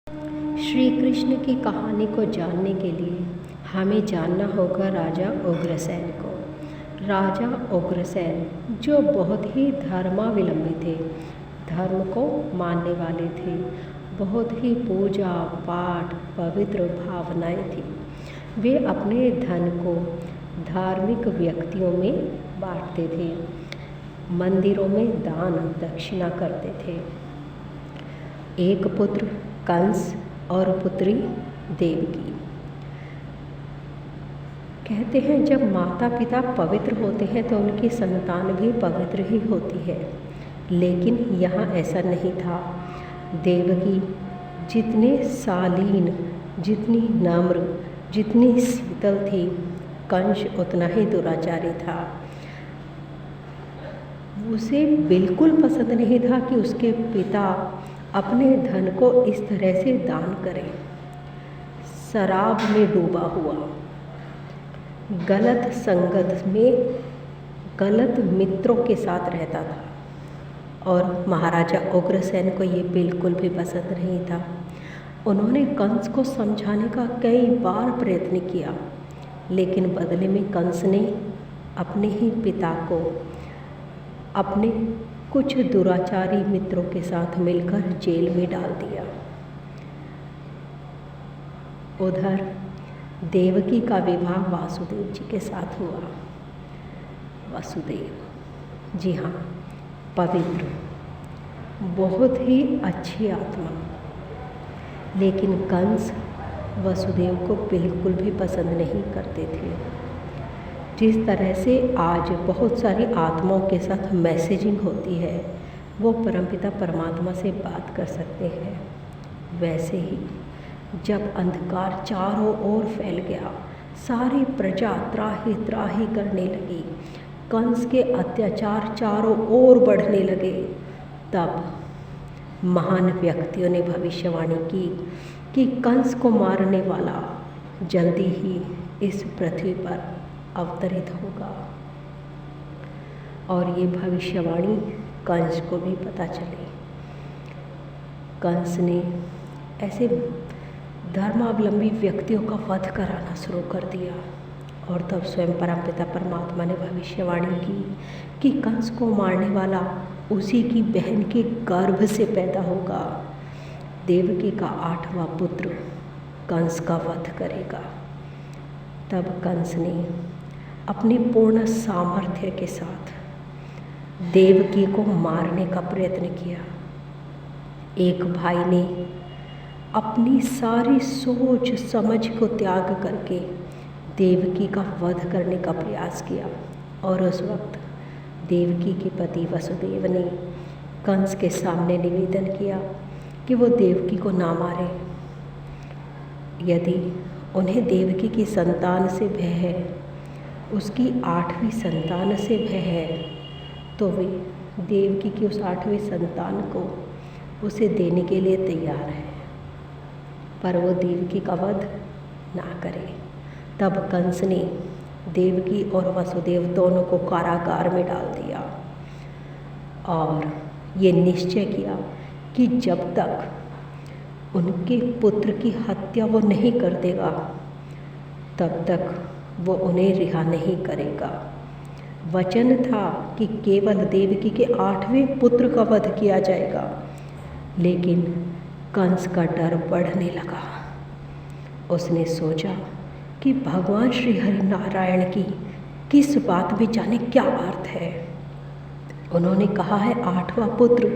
श्री कृष्ण की कहानी को जानने के लिए हमें जानना होगा राजा उग्रसेन को। राजा उग्रसेन जो बहुत ही धर्मावलंबी थे, धर्म को मानने वाले थे, बहुत ही पूजा पाठ पवित्र भावनाएं थी। वे अपने धन को धार्मिक व्यक्तियों में बांटते थे, मंदिरों में दान दक्षिणा करते थे। एक पुत्र कंस और पुत्री देवकी। कहते हैं जब माता पिता पवित्र होते हैं तो उनकी संतान भी पवित्र ही होती है, लेकिन यहाँ ऐसा नहीं था। देवकी जितने शालीन, जितनी नम्र, जितनी शीतल थी, कंस उतना ही दुराचारी था। उसे बिल्कुल पसंद नहीं था कि उसके पिता अपने धन को इस तरह से दान करें। शराब में डूबा हुआ, गलत संगत में गलत मित्रों के साथ रहता था और महाराजा उग्रसेन को ये बिल्कुल भी पसंद नहीं था। उन्होंने कंस को समझाने का कई बार प्रयत्न किया, लेकिन बदले में कंस ने अपने ही पिता को अपने कुछ दुराचारी मित्रों के साथ मिलकर जेल में डाल दिया। उधर देवकी का विवाह वासुदेव जी के साथ हुआ। वासुदेव, जी हाँ, पवित्र, बहुत ही अच्छी आत्मा, लेकिन कंस वसुदेव को बिल्कुल भी पसंद नहीं करते थे। जिस तरह से आज बहुत सारी आत्माओं के साथ मैसेजिंग होती है, वो परमपिता परमात्मा से बात कर सकते हैं, वैसे ही जब अंधकार चारों ओर फैल गया, सारी प्रजा त्राही त्राही करने लगी, कंस के अत्याचार चारों ओर बढ़ने लगे, तब महान व्यक्तियों ने भविष्यवाणी की कि कंस को मारने वाला जल्दी ही इस पृथ्वी पर अवतरित होगा। और ये भविष्यवाणी कंस को भी पता चली। कंस ने ऐसे धर्मावलंबी व्यक्तियों का वध कराना शुरू कर दिया और तब स्वयं परमपिता परमात्मा ने भविष्यवाणी की कि कंस को मारने वाला उसी की बहन के गर्भ से पैदा होगा। देवकी का 8वां पुत्र कंस का वध करेगा। तब कंस ने अपने पूर्ण सामर्थ्य के साथ देवकी को मारने का प्रयत्न किया। एक भाई ने अपनी सारी सोच समझ को त्याग करके देवकी का वध करने का प्रयास किया और उस वक्त देवकी के पति वसुदेव ने कंस के सामने निवेदन किया कि वो देवकी को ना मारे। यदि उन्हें देवकी की संतान से भय है, उसकी 8वीं संतान से भय है, तो वे देवकी की उस 8वीं संतान को उसे देने के लिए तैयार है, पर वो देवकी का वध ना करे। तब कंस ने देवकी और वसुदेव दोनों को कारागार में डाल दिया और ये निश्चय किया कि जब तक उनके पुत्र की हत्या वो नहीं कर देगा, तब तक वो उन्हें रिहा नहीं करेगा। वचन था कि केवल देवकी के 8वें पुत्र का वध किया जाएगा, लेकिन कंस का डर बढ़ने लगा। उसने सोचा कि भगवान श्री हरि नारायण की किस बात में जाने क्या अर्थ है। उन्होंने कहा है 8वां पुत्र,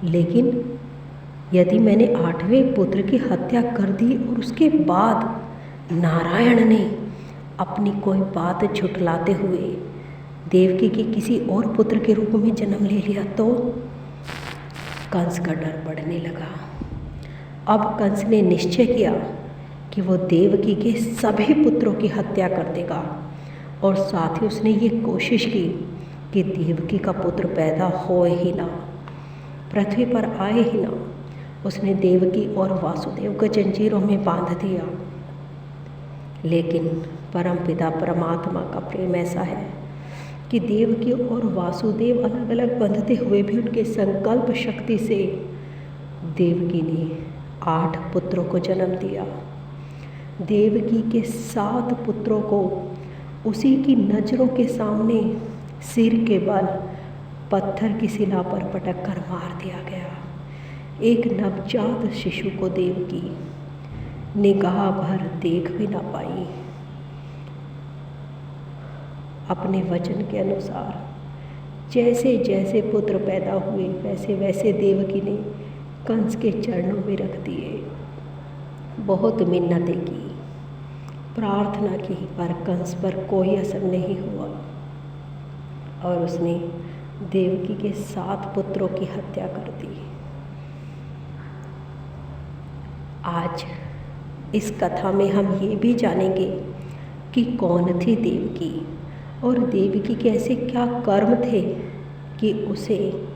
लेकिन यदि मैंने 8वें पुत्र की हत्या कर दी और उसके बाद नारायण ने अपनी कोई बात झुठलाते हुए देवकी के किसी और पुत्र के रूप में जन्म ले लिया, तो कंस का डर बढ़ने लगा। अब कंस ने निश्चय किया कि वो देवकी के सभी पुत्रों की हत्या कर देगा और साथ ही उसने ये कोशिश की कि देवकी का पुत्र पैदा हो ही ना, पृथ्वी पर आए ही ना। उसने देवकी और वासुदेव को जंजीरों में बांध दिया, लेकिन परमपिता परमात्मा का प्रेम ऐसा है कि देवकी और वासुदेव अलग अलग बंधते हुए भी उनके संकल्प शक्ति से देवकी ने 8 पुत्रों को जन्म दिया। देवकी के 7 पुत्रों को उसी की नज़रों के सामने सिर के बल पत्थर की शिला पर पटक कर मार दिया गया। एक नवजात शिशु को देवकी निगाह भर देख भी ना पाई। अपने वचन के अनुसार जैसे जैसे पुत्र पैदा हुए वैसे वैसे देवकी ने कंस के चरणों में रख दिए। बहुत मिन्नतें की, प्रार्थना की, पर कंस पर कोई असर नहीं हुआ और उसने देवकी के 7 पुत्रों की हत्या कर दी। आज इस कथा में हम ये भी जानेंगे कि कौन थी देवकी और देवकी के ऐसे क्या कर्म थे कि उसे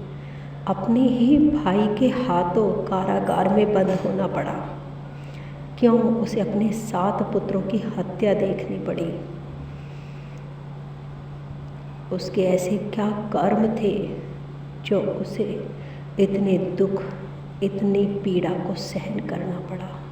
अपने ही भाई के हाथों कारागार में बंद होना पड़ा। क्यों उसे अपने 7 पुत्रों की हत्या देखनी पड़ी? उसके ऐसे क्या कर्म थे जो उसे इतने दुख, इतनी पीड़ा को सहन करना पड़ा?